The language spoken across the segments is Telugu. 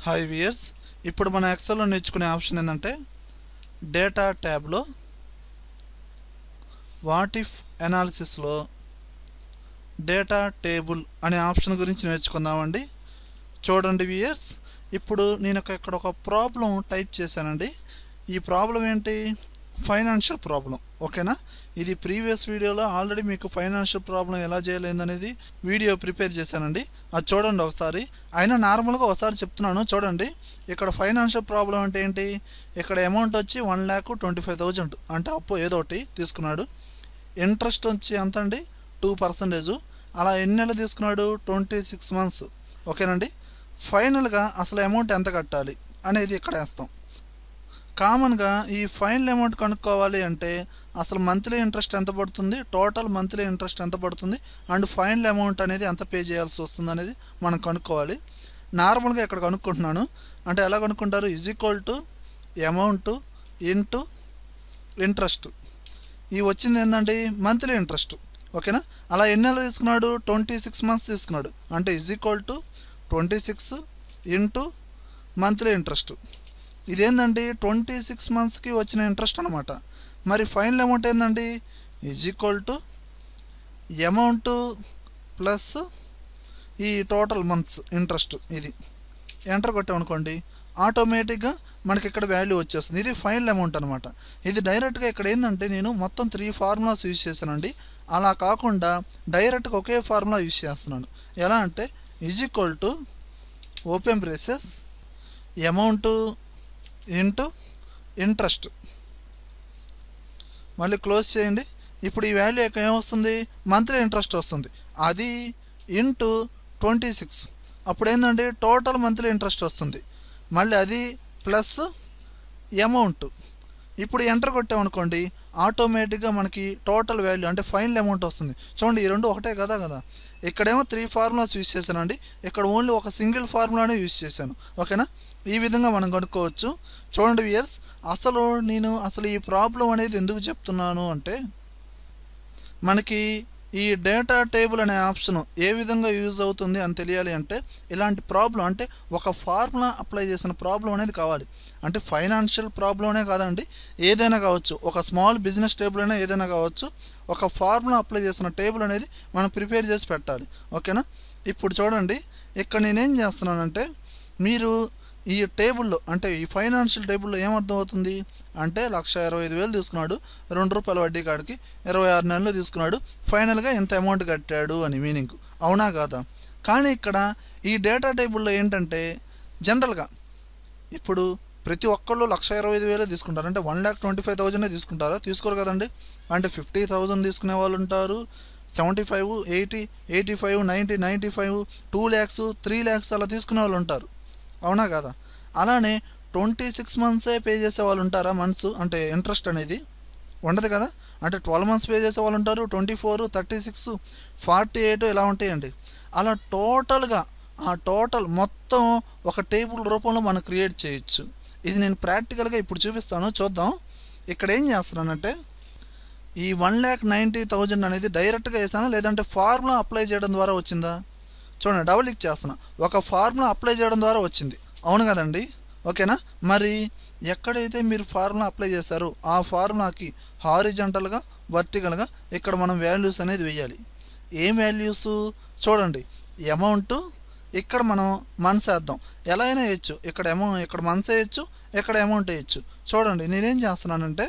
హాయ్ వియర్స్, ఇప్పుడు మన ఎక్సెల్లో నేర్చుకునే ఆప్షన్ ఏంటంటే డేటా ట్యాబ్లో వాట్ ఇఫ్ అనాలిసిస్లో డేటా టేబుల్ అనే ఆప్షన్ గురించి నేర్చుకుందామండి. చూడండి వియర్స్, ఇప్పుడు నేను ఇక్కడ ఒక ప్రాబ్లం టైప్ చేశానండి. ఈ ప్రాబ్లం ఏంటి? Financial problem. ఓకేనా? ఇది ప్రీవియస్ వీడియోలో ఆల్రెడీ మీకు ఫైనాన్షియల్ ప్రాబ్లం ఎలా చేయలేదనేది వీడియో ప్రిపేర్ చేశానండి. అది చూడండి ఒకసారి. అయినా నార్మల్గా ఒకసారి చెప్తున్నాను చూడండి. ఇక్కడ ఫైనాన్షియల్ ప్రాబ్లం అంటే ఏంటి? ఇక్కడ అమౌంట్ వచ్చి 1,25,000 అంటే అప్పు ఏదో ఒకటి తీసుకున్నాడు. ఇంట్రెస్ట్ వచ్చి ఎంత అండి? 2%. అలా ఎన్ని నెలలు తీసుకున్నాడు? 26 months. ఓకేనండి. ఫైనల్గా అసలు అమౌంట్ ఎంత కట్టాలి అనేది ఇక్కడ వేస్తాం. కామన్గా ఈ ఫైనల్ అమౌంట్ కనుక్కోవాలి అంటే అసలు మంత్లీ ఇంట్రెస్ట్ ఎంత పడుతుంది, టోటల్ మంత్లీ ఇంట్రెస్ట్ ఎంత పడుతుంది, అండ్ ఫైనల్ అమౌంట్ అనేది ఎంత పే చేయాల్సి వస్తుంది అనేది మనం కనుక్కోవాలి. నార్మల్గా ఇక్కడ కనుక్కుంటున్నాను. అంటే ఎలా కనుక్కుంటారు? = అమౌంట్ ఇంటూ ఇంట్రెస్ట్. ఈ వచ్చింది ఏంటండి? Monthly interest. ఓకేనా? అలా ఎన్ని నెలలు తీసుకున్నాడు? 26 months తీసుకున్నాడు. అంటే = 26 ఇంటూ మంత్లీ ఇంట్రెస్ట్. ఇదేంటండి? 26 monthsకి వచ్చిన ఇంట్రెస్ట్ అనమాట. మరి ఫైనల్ అమౌంట్ ఏంటండి? = అమౌంట్ ప్లస్ ఈ టోటల్ మంత్స్ ఇంట్రెస్ట్. ఇది ఎంటర్ కొట్టామనుకోండి, ఆటోమేటిక్గా మనకి ఇక్కడ వాల్యూ వచ్చేస్తుంది. ఇది ఫైనల్ అమౌంట్ అనమాట. ఇది డైరెక్ట్గా ఇక్కడ ఏంటంటే నేను మొత్తం 3 ఫార్ములాస్ యూజ్ చేశానండి. అలా కాకుండా డైరెక్ట్గా ఒకే ఫార్ములా యూజ్ చేస్తున్నాను. ఎలా అంటే = open braces amount into interest, మళ్ళీ క్లోజ్ చేయండి. ఇప్పుడు ఈ వాల్యూ ఇక్కడ ఏమొస్తుంది? మంత్లీ ఇంట్రెస్ట్ వస్తుంది. అది ఇంటూ 26. అప్పుడు ఏంటంటే టోటల్ మంత్లీ ఇంట్రెస్ట్ వస్తుంది. మళ్ళీ అది ప్లస్ అమౌంట్. ఇప్పుడు ఎంటర్ కొట్టామనుకోండి, ఆటోమేటిక్గా మనకి టోటల్ వాల్యూ అంటే ఫైనల్ అమౌంట్ వస్తుంది. చూడండి, ఈ రెండు ఒకటే కదా. ఇక్కడేమో 3 ఫార్ములాస్ యూజ్ చేశానండి. ఇక్కడ ఓన్లీ ఒక సింగిల్ ఫార్ములానే యూజ్ చేశాను. ఓకేనా? ఈ విధంగా మనం కనుక్కోవచ్చు. చూడండి వియర్స్, అసలు ఈ ప్రాబ్లం అనేది ఎందుకు చెప్తున్నాను అంటే మనకి ఈ డేటా టేబుల్ అనే ఆప్షన్ ఏ విధంగా యూజ్ అవుతుంది అని తెలియాలి. అంటే ఇలాంటి ప్రాబ్లం అంటే ఒక ఫార్ములా అప్లై చేసిన ప్రాబ్లం అనేది కావాలి. అంటే ఫైనాన్షియల్ ప్రాబ్లమే కాదండి, ఏదైనా కావచ్చు. ఒక స్మాల్ బిజినెస్ టేబుల్ అయినా ఏదైనా కావచ్చు. ఒక ఫార్ములా అప్లై చేసిన టేబుల్ అనేది మనం ప్రిపేర్ చేసి పెట్టాలి. ఓకేనా? ఇప్పుడు చూడండి, ఇక్కడ నేనేం చేస్తున్నానంటే మీరు ఈ టేబుల్లో అంటే ఈ ఫైనాన్షియల్ టేబుల్లో ఏమర్థం అవుతుంది అంటే 1,25,000 తీసుకున్నాడు, ₹2 వడ్డీ కాడికి 26 నెలలు తీసుకున్నాడు, ఫైనల్గా ఇంత అమౌంట్ కట్టాడు అని మీనింగ్. అవునా కాదా? కానీ ఇక్కడ ఈ డేటా టేబుల్లో ఏంటంటే జనరల్గా ఇప్పుడు ప్రతి ఒక్కళ్ళు 1,25,000 తీసుకుంటారు. అంటే 1,25,000 తీసుకుంటారా? తీసుకోరు కదండి. అంటే 50,000 తీసుకునే వాళ్ళు ఉంటారు, 75, 80, 85, 90, 95, 2 lakhs, 3 lakhs అలా తీసుకునే వాళ్ళు ఉంటారు. అవునా కదా? అలానే 26 months పే చేసే వాళ్ళు ఉంటారా? మంత్స్ అంటే ఇంట్రెస్ట్ అనేది ఉండదు కదా. అంటే 12 months పే చేసే వాళ్ళు ఉంటారు, 24, 36, 48 ఇలా ఉంటాయండి. అలా టోటల్గా ఆ టోటల్ మొత్తం ఒక టేబుల్ రూపంలో మనం క్రియేట్ చేయొచ్చు. ఇది నేను ప్రాక్టికల్గా ఇప్పుడు చూపిస్తాను, చూద్దాం. ఇక్కడ ఏం చేస్తున్నానంటే ఈ 1,90,000 అనేది డైరెక్ట్గా వేసానా లేదంటే ఫార్ములా అప్లై చేయడం ద్వారా వచ్చిందా? చూడండి, డబుల్ క్లిక్ చేస్తున్నా. ఒక ఫార్ములా అప్లై చేయడం ద్వారా వచ్చింది. అవును కదండి? ఓకేనా? మరి ఎక్కడైతే మీరు ఫార్ములా అప్లై చేశారో ఆ ఫార్ములాకి హారిజంటల్గా, వర్టికల్గా ఇక్కడ మనం వాల్యూస్ అనేది వేయాలి. ఏం వాల్యూస్? చూడండి, అమౌంట్ ఇక్కడ మనం మంత్స్ వేద్దాం. ఎలా అయినా వేయచ్చు. ఇక్కడ మంత్స్ వేయచ్చు, ఇక్కడ అమౌంట్ వేయచ్చు. చూడండి, నేనేం చేస్తున్నానంటే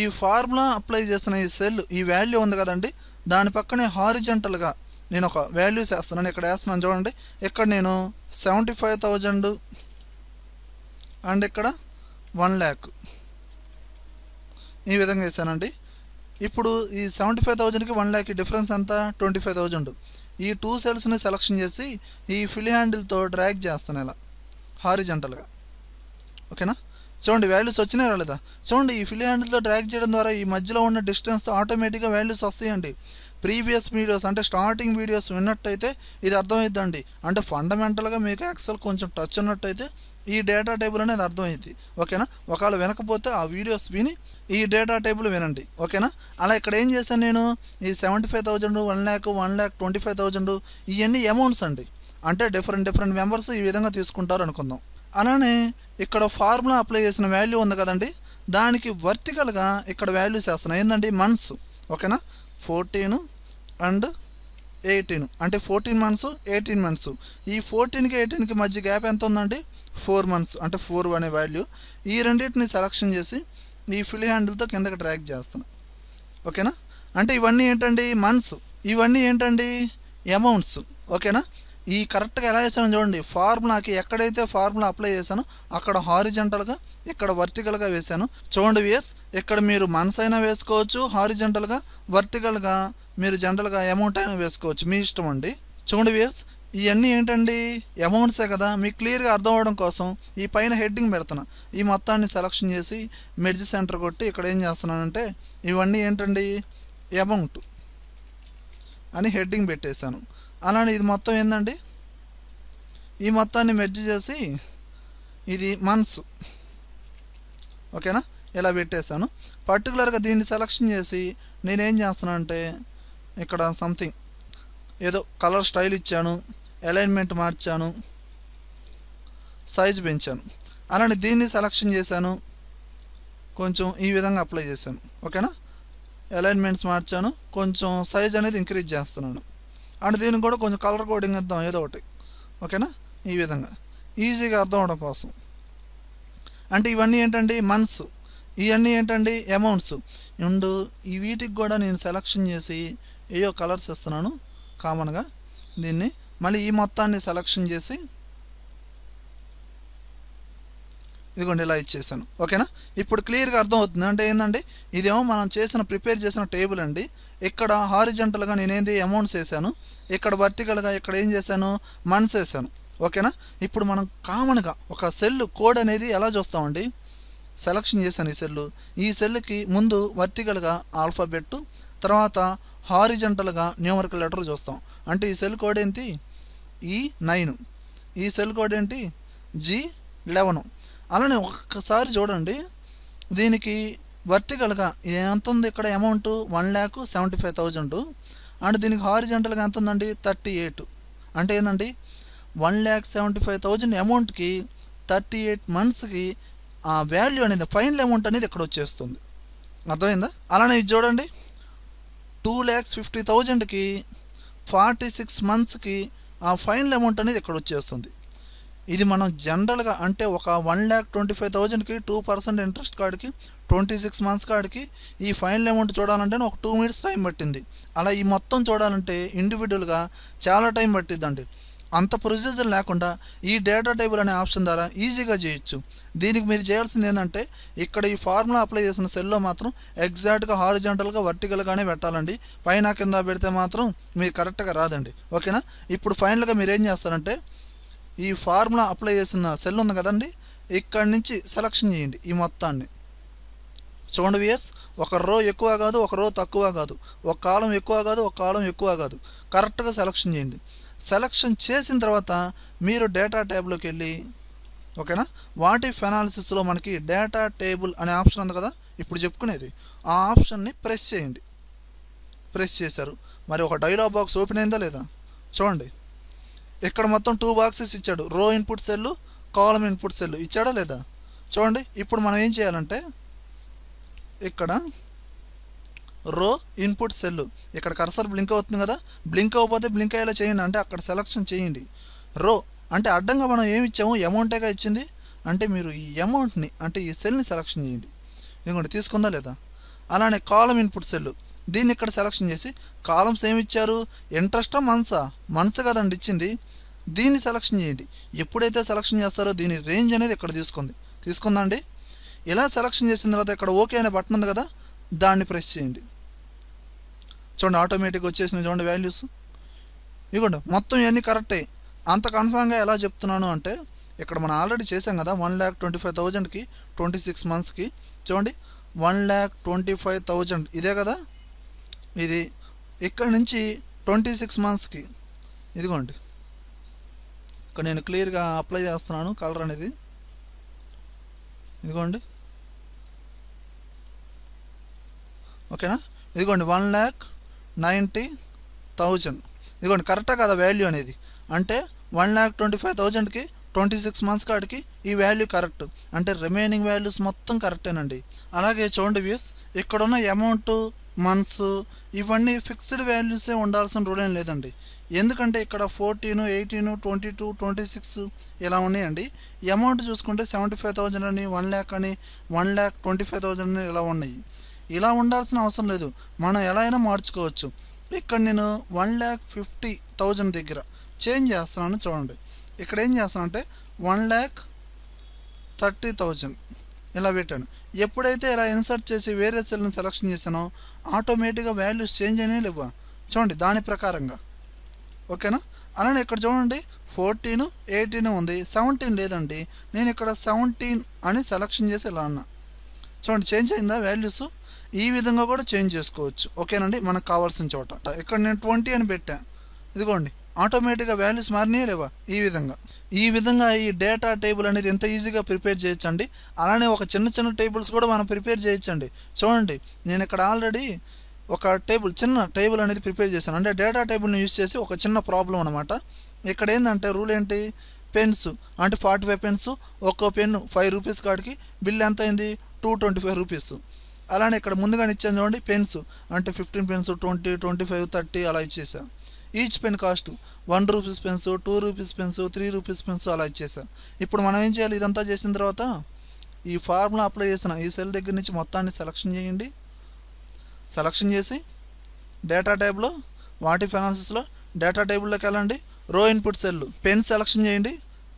ఈ ఫార్ములా అప్లై చేసిన ఈ సెల్ ఈ వాల్యూ ఉంది కదండి, దాని పక్కనే హారిజంటల్గా నేను ఒక వాల్యూస్ వేస్తున్నాను. ఇక్కడ వేస్తున్నాను చూడండి. ఇక్కడ నేను 75,000 అండ్ ఇక్కడ 1 lakh ఈ విధంగా వేసానండి. ఇప్పుడు ఈ 75,000కి 1 lakh డిఫరెన్స్ ఎంత? 25,000. ఈ 2 సెల్స్ని సెలెక్షన్ చేసి ఈ ఫిల్ హ్యాండిల్తో డ్రాగ్ చేస్తాను ఇలా హారిజంటల్గా. ఓకేనా? చూడండి, వాల్యూస్ వచ్చినాయి రాలేదా? చూడండి, ఈ ఫిల్ హ్యాండిల్తో డ్రాగ్ చేయడం ద్వారా ఈ మధ్యలో ఉన్న డిస్టెన్స్తో ఆటోమేటిక్గా వాల్యూస్ వస్తాయండి. ప్రీవియస్ వీడియోస్ అంటే స్టార్టింగ్ వీడియోస్ విన్నట్టయితే ఇది అర్థమవుతుందండి. అంటే ఫండమెంటల్గా మీకు ఎక్సెల్ కొంచెం టచ్ ఉన్నట్టయితే ఈ డేటా టేబుల్ అనేది అర్థమైంది. ఓకేనా? ఒకవేళ వినకపోతే ఆ వీడియోస్ విని ఈ డేటా టేబుల్ వినండి. ఓకేనా? అలా ఇక్కడ ఏం చేశాను నేను, ఈ 75,000, 1 lakh, 1,25,000 ఇవన్నీ అమౌంట్స్ అండి. అంటే డిఫరెంట్ మెంబర్స్ ఈ విధంగా తీసుకుంటారు అనుకుందాం. అలానే ఇక్కడ ఫార్ములా అప్లై చేసిన వాల్యూ ఉంది కదండి, దానికి వర్టికల్గా ఇక్కడ వాల్యూస్ వేస్తున్నాను. ఏంటండి మంత్స్, ఓకేనా, 14 అండ్ 18 అంటే 14 మంత్స్ 18 మంత్స్. ఈ 14కి 18కి మధ్య గ్యాప్ ఎంత ఉందండి, 4 మంత్స్ అంటే 4 అనే వాల్యూ. ఈ రెండింటిని సెలక్షన్ చేసి ఈ ఫిల్ హ్యాండిల్తో కిందకి డ్రాగ్ చేస్తాను, ఓకేనా. అంటే ఇవన్నీ ఏంటండి మంత్స్, ఇవన్నీ ఏంటండి అమౌంట్స్, ఓకేనా. ఈ కరెక్ట్గా ఎలా వేసాను చూడండి, ఫార్ములాకి ఎక్కడైతే ఫార్ములా అప్లై చేశానో అక్కడ హారిజంటల్గా, ఇక్కడ వర్టికల్గా వేసాను. చూడండి వ్యూయర్స్, ఇక్కడ మీరు మంత్స్ అయినా వేసుకోవచ్చు, హారిజంటల్గా, వర్టికల్గా మీరు జనరల్గా అమౌంట్ అయినా వేసుకోవచ్చు, మీ ఇష్టం అండి. చూడండి వ్యూయర్స్, ఇవన్నీ ఏంటండి అమౌంట్సే కదా, మీకు క్లియర్గా అర్థం అవ్వడం కోసం ఈ పైన హెడ్డింగ్ పెడుతున్నా. ఈ మొత్తాన్ని సెలక్షన్ చేసి మెర్జ్ సెంటర్ కొట్టి ఇక్కడ ఏం చేస్తున్నానంటే ఇవన్నీ ఏంటండి అమౌంట్ అని హెడ్డింగ్ పెట్టేశాను. అలానే ఇది మొత్తం ఏంటండి, ఈ మొత్తాన్ని మెర్జ్ చేసి ఇది మంత్స్, ఓకేనా, ఇలా పెట్టేశాను. పర్టికులర్గా దీన్ని సెలక్షన్ చేసి నేనేం చేస్తున్నానంటే ఇక్కడ సంథింగ్ ఏదో కలర్ స్టైల్ ఇచ్చాను, అలైన్మెంట్ మార్చాను, సైజ్ పెంచాను. అలానే దీన్ని సెలక్షన్ చేశాను, కొంచెం ఈ విధంగా అప్లై చేశాను, ఓకేనా. అలైన్మెంట్స్ మార్చాను, కొంచెం సైజ్ అనేది ఇంక్రీజ్ చేస్తున్నాను. అండ్ దీనికి కూడా కొంచెం కలర్ కోడింగ్ ఇద్దాం ఏదో ఒకటి, ఓకేనా. ఈ విధంగా ఈజీగా అర్థం అవడం కోసం. అంటే ఇవన్నీ ఏంటండి మంత్స్, ఇవన్నీ ఏంటండి అమౌంట్స్. అండ్ ఈ వీటికి కూడా నేను సెలక్షన్ చేసి ఏయో కలర్స్ ఇస్తున్నాను కామన్గా. దీన్ని మళ్ళీ ఈ మొత్తాన్ని సెలక్షన్ చేసి ఇదిగోండి ఇలా ఇచ్చేసాను, ఓకేనా. ఇప్పుడు క్లియర్గా అర్థం అవుతుంది. అంటే ఏంటంటే ఇదేమో మనం ప్రిపేర్ చేసిన టేబుల్ అండి. ఇక్కడ హారిజంటల్గా నేనేంది అమౌంట్స్ వేసాను, ఇక్కడ వర్టికల్గా ఇక్కడ ఏం చేశాను మంత్స్ వేసాను, ఓకేనా. ఇప్పుడు మనం కామన్గా ఒక సెల్ కోడ్ అనేది ఎలా చూస్తామండి, సెలక్షన్ చేశాను ఈ సెల్కి ముందు వర్టికల్గా ఆల్ఫాబెట్, తర్వాత హారిజంటల్గా న్యూమరికల్ లెటర్ చూస్తాం. అంటే ఈ సెల్ కోడ్ ఏంటి E9, ఈ సెల్ కోడ్ ఏంటి G11. అలానే ఒక్కసారి చూడండి, దీనికి వర్టికల్గా ఎంత ఉంది, ఇక్కడ అమౌంట్ 1,75,000 అండ్ దీనికి హారిజంటల్గా ఎంత ఉందండి 38. అంటే ఏంటండి 1,75,000 అమౌంట్కి 38 మంత్స్కి ఆ వాల్యూ అనేది ఫైనల్ అమౌంట్ అనేది ఇక్కడ వచ్చేస్తుంది, అర్థమైందా. అలానే ఇది చూడండి 2,50,000కి 46 మంత్స్కి ఆ ఫైనల్ అమౌంట్ అనేది ఇక్కడ వచ్చేస్తుంది. ఇది మనం జనరల్గా అంటే ఒక 1,25,000కి 2% ఇంట్రెస్ట్ కాడికి 26 మంత్స్ కాడికి ఈ ఫైనల్ అమౌంట్ చూడాలంటే ఒక 2 minutes టైం పట్టింది. అలా ఈ మొత్తం చూడాలంటే ఇండివిజువల్గా చాలా టైం పట్టిద్దండి. అంత ప్రొసీజర్ లేకుండా ఈ డేటా టేబుల్ అనే ఆప్షన్ ద్వారా ఈజీగా చేయొచ్చు. దీనికి మీరు చేయాల్సింది ఏంటంటే ఇక్కడ ఈ ఫార్ములా అప్లై చేసిన సెల్లో మాత్రం ఎగ్జాక్ట్గా హారిజంటల్గా వర్టికల్గానే పెట్టాలండి. పైన కింద పెడితే మాత్రం మీరు కరెక్ట్గా రాదండి, ఓకేనా. ఇప్పుడు ఫైనల్గా మీరు ఏం చేస్తారంటే ఈ ఫార్ములా అప్లై చేసిన సెల్ ఉంది కదండి, ఇక్కడి నుంచి సెలక్షన్ చేయండి ఈ మొత్తాన్ని. చూడండి వ్యూయర్స్, ఒక రో ఎక్కువ కాదు, ఒక రో తక్కువ కాదు, ఒక కాలం ఎక్కువ కాదు, ఒక కాలం ఎక్కువ కాదు, కరెక్ట్గా సెలక్షన్ చేయండి. సెలక్షన్ చేసిన తర్వాత మీరు డేటా ట్యాబ్లోకి వెళ్ళి, ఓకేనా, వాట్ ఇఫ్ అనాలిసిస్లో మనకి డేటా టేబుల్ అనే ఆప్షన్ ఉంది కదా, ఇప్పుడు చెప్పుకునేది ఆ ఆప్షన్ని ప్రెస్ చేయండి. ప్రెస్ చేశారు, మరి ఒక డైలాగ్ బాక్స్ ఓపెన్ అయిందా లేదా చూడండి. ఇక్కడ మొత్తం 2 బాక్సెస్ ఇచ్చాడు, రో ఇన్పుట్ సెల్, కాలం ఇన్పుట్ సెల్ ఇచ్చాడా లేదా చూడండి. ఇప్పుడు మనం ఏం చేయాలంటే ఇక్కడ రో ఇన్పుట్ సెల్, ఇక్కడ కర్సర్ బ్లింక్ అవుతుంది కదా, బ్లింక్ అవ్వకపోతే బ్లింక్ అయ్యేలా చేయండి. అంటే అక్కడ సెలక్షన్ చేయండి. రో అంటే అడ్డంగా మనం ఏమి ఇచ్చాము, అమౌంటేగా ఇచ్చింది. అంటే మీరు ఈ అమౌంట్ని అంటే ఈ సెల్ని సెలక్షన్ చేయండి. ఇదిగోండి తీసుకుందా లేదా. అలానే కాలం ఇన్పుట్ సెల్, దీన్ని ఇక్కడ సెలక్షన్ చేసి కాలమ్స్ ఏమి ఇచ్చారు, ఇంట్రెస్టా మంత్సా, మంత్స్ కదండి ఇచ్చింది, దీన్ని సెలక్షన్ చేయండి. ఎప్పుడైతే సెలక్షన్ చేస్తారో దీని రేంజ్ అనేది ఇక్కడ తీసుకుందండి. ఇలా సెలక్షన్ చేసిన తర్వాత ఇక్కడ ఓకే అనే బటన్ ఉంది కదా, దాన్ని ప్రెస్ చేయండి. చూడండి ఆటోమేటిక్గా వచ్చేసిన చూడండి వాల్యూస్. ఇదిగోండి మొత్తం ఇవన్నీ కరెక్టే. అంత కన్ఫామ్గా ఎలా చెప్తున్నాను అంటే ఇక్కడ మనం ఆల్రెడీ చేసాం కదా 1,25,000కి 26 మంత్స్కి. చూడండి 1,25,000 ఇదే కదా, ఇది ఇక్కడ నుంచి 26 మంత్స్కి. ఇదిగోండి ఇక్కడ నేను క్లియర్గా అప్లై చేస్తున్నాను కలర్ అనేది. ఇదిగోండి ఓకేనా. ఇదిగోండి 1,90,000. ఇదిగోండి కరెక్టా కదా వాల్యూ అనేది. అంటే 1,25,000కి 26 మంత్స్ కాడికి ఈ వాల్యూ కరెక్ట్, అంటే రిమైనింగ్ వాల్యూస్ మొత్తం కరెక్టేనండి. అలాగే చూడండి వ్యూస్, ఇక్కడున్న అమౌంట్, మంత్స్ ఇవన్నీ ఫిక్స్డ్ వాల్యూసే ఉండాల్సిన రూల్ ఏం లేదండి. ఎందుకంటే ఇక్కడ 14, 18, 22, 26 ఇలా ఉన్నాయండి. అమౌంట్ చూసుకుంటే 75,000 అని, 1 lakh అని, 1,25,000 అని ఇలా ఉన్నాయి. ఇలా ఉండాల్సిన అవసరం లేదు, మనం ఎలా అయినా మార్చుకోవచ్చు. ఇక్కడ నేను 1,50,000 దగ్గర చేంజ్ చేస్తున్నాను. చూడండి ఇక్కడ ఏం చేస్తాను అంటే 1,30,000 ఇలా పెట్టాను. ఎప్పుడైతే ఇలా ఇన్సర్ట్ చేసి వేరే సెల్ని సెలెక్షన్ చేశానో ఆటోమేటిక్గా వాల్యూస్ చేంజ్ అయినా లేవా చూడండి దాని ప్రకారంగా. ఓకేనా? అలానే ఇక్కడ చూడండి 14, 18 ఉంది, 17 లేదండి. నేను ఇక్కడ 17 అని సెలెక్షన్ చేసి ఇలా అన్నా. చూడండి చేంజ్ అయిందా వాల్యూస్? ఈ విధంగా కూడా చేంజ్ చేసుకోవచ్చు. ఓకేనండి, మనకు కావాల్సిన చోట. ఇక్కడ నేను 20 అని పెట్టా, ఇదిగోండి ఆటోమేటిక్గా వాల్యూస్ మారినాయా లేవా? ఈ విధంగా ఈ డేటా టేబుల్ అనేది ఎంత ఈజీగా ప్రిపేర్ చేయొచ్చండి. అలానే ఒక చిన్న టేబుల్స్ కూడా మనం ప్రిపేర్ చేయొచ్చండి. చూడండి నేను ఇక్కడ ఆల్రెడీ ఒక చిన్న టేబుల్ అనేది ప్రిపేర్ చేశాను. అంటే డేటా టేబుల్ని యూజ్ చేసి ఒక చిన్న ప్రాబ్లం అనమాట. ఇక్కడ ఏంటంటే రూల్ ఏంటి, పెన్స్ అంటే 45 పెన్స్, ఒక్కో పెన్ను 5 రూపీస్ కాడికి బిల్ ఎంత అయింది 225 రూపీస్. అలానే ఇక్కడ ముందుగానే ఇచ్చాను చూడండి పెన్స్ అంటే 15 పెన్స్, 20, 25, 30 అలా ఇచ్చేసా. Each pen cost 1 rupees pens, 2 rupees pens, 3 rupees pens అలా ఇచ్చేసా. ఇప్పుడు మనం ఏం చేయాలి, ఇదంతా చేసిన తర్వాత ఈ ఫార్ములా అప్లై చేసిన ఈ సెల్ దగ్గర నుంచి మొత్తాన్ని సెలెక్షన్ చేయండి. సెలెక్షన్ చేసి డేటా ట్యాబ్లో వాటి ఫైనాన్సెస్లో డేటా టేబుల్లోకి వెళ్ళండి. రో ఇన్పుట్ సెల్ పెన్ సెలెక్షన్ చేయండి,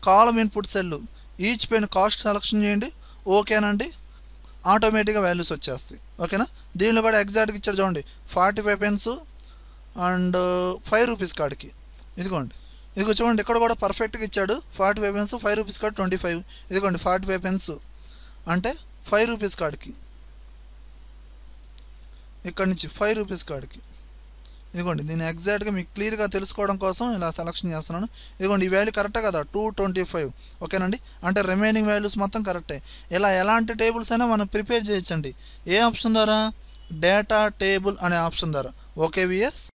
కాలం input cell each pen cost selection చేయండి. ఓకేనండి, ఆటోమేటిక్గా వాల్యూస్ వచ్చేస్తాయి. ఓకేనా? దీనిలో కూడా ఎగ్జాక్ట్గా ఇచ్చాడు చూడండి 45 పెన్స్ అండ్ 5 రూపీస్ కాడికి. ఇదిగో చూడండి ఇక్కడ కూడా పర్ఫెక్ట్గా ఇచ్చాడు. 45 పెన్స్ 5 రూపీస్ కాడికి 25. ఇదిగోండి 45 పెన్స్ అంటే 5 రూపీస్ కాడికి, ఇక్కడ నుంచి 5 రూపీస్ కాడికి. ఇదిగోండి దీన్ని ఎగ్జాక్ట్గా మీకు క్లియర్గా తెలుసుకోవడం కోసం ఇలా సెలెక్షన్ చేస్తున్నాను. ఇదిగోండి ఈ వాల్యూ కరెక్టే కదా 225. ఓకేనండి, అంటే రిమైనింగ్ వాల్యూస్ మొత్తం కరెక్టే. ఇలా ఎలాంటి టేబుల్స్ అయినా మనం ప్రిపేర్ చేయొచ్చండి. ఏ ఆప్షన్ ద్వారా? డేటా టేబుల్ అనే ఆప్షన్ ద్వారా. Okay weirs.